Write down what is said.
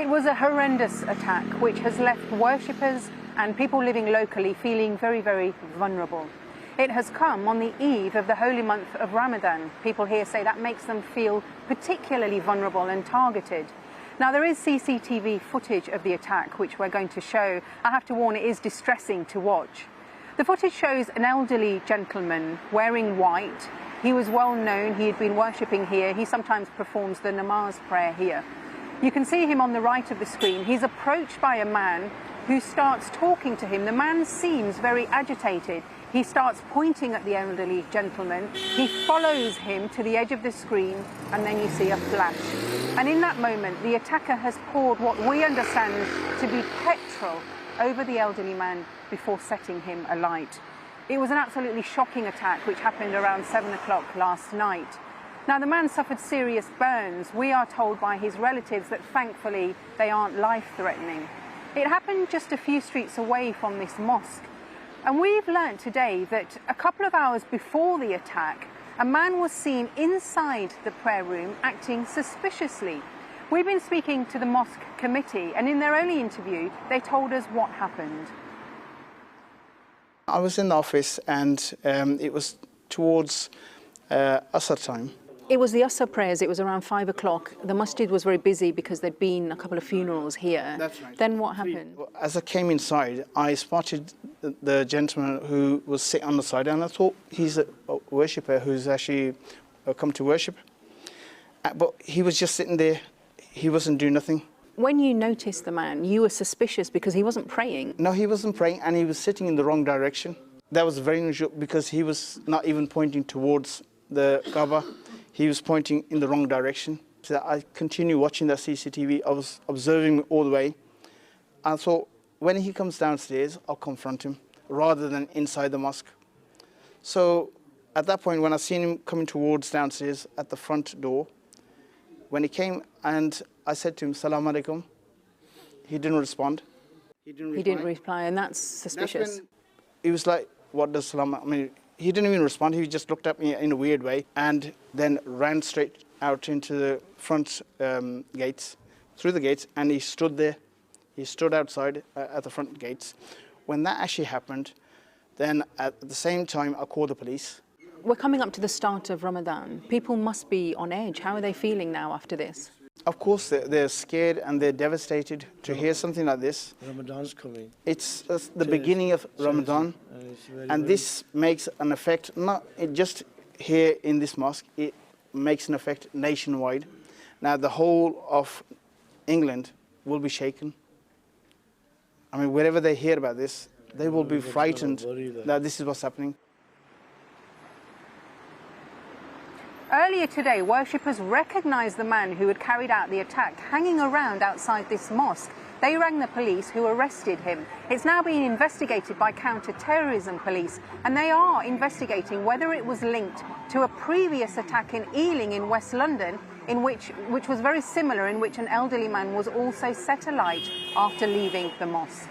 It was a horrendous attack which has left worshippers and people living locally feeling very, very vulnerable. It has come on the eve of the holy month of Ramadan. People here say that makes them feel particularly vulnerable and targeted. Now, there is CCTV footage of the attack which we're going to show. I have to warn, it is distressing to watch. The footage shows an elderly gentleman wearing white. He was well known, he had been worshipping here. He sometimes performs the namaz prayer here. You can see him on the right of the screen. He's approached by a man who starts talking to him. The man seems very agitated. He starts pointing at the elderly gentleman. He follows him to the edge of the screen, and then you see a flash. And in that moment, the attacker has poured what we understand to be petrol over the elderly man before setting him alight. It was an absolutely shocking attack which happened around 7 o'clock last night. Now, the man suffered serious burns. We are told by his relatives that thankfully they aren't life-threatening. It happened just a few streets away from this mosque. And we've learnt today that a couple of hours before the attack, a man was seen inside the prayer room acting suspiciously. We've been speaking to the mosque committee, and in their early interview, they told us what happened. I was in the office, and it was towards Asr time. It was the Asr prayers. It was around 5 o'clock. The masjid was very busy because there'd been a couple of funerals here. That's right. Then what happened? As I came inside, I spotted the gentleman who was sitting on the side, and I thought he's a worshipper who's actually come to worship. But he was just sitting there. He wasn't doing nothing. When you noticed the man, you were suspicious because he wasn't praying. No, he wasn't praying, and he was sitting in the wrong direction. That was very unusual because he was not even pointing towards the Kaaba. He was pointing in the wrong direction. So I continued watching that CCTV. I was observing him all the way. I thought, when he comes downstairs, I'll confront him, rather than inside the mosque. So at that point, when I seen him coming towards downstairs at the front door, when he came and I said to him, "Salaam alaikum," he didn't respond. He didn't reply, and that's suspicious. He was like, "What does salam?" I mean, he didn't even respond. He just looked at me in a weird way and then ran straight out into the front gates, through the gates, and he stood there. He stood outside at the front gates. When that actually happened, then at the same time, I called the police. We're coming up to the start of Ramadan. People must be on edge. How are they feeling now after this? Of course, they're scared and they're devastated to hear something like this. Ramadan's coming. It's the beginning of Ramadan, and this makes an effect, not just here in this mosque, it makes an effect nationwide. Now, the whole of England will be shaken. I mean, wherever they hear about this, they will be frightened that this is what's happening. Earlier today, worshippers recognised the man who had carried out the attack hanging around outside this mosque. They rang the police, who arrested him. It's now being investigated by counter-terrorism police, and they are investigating whether it was linked to a previous attack in Ealing in West London, which was very similar, in which an elderly man was also set alight after leaving the mosque.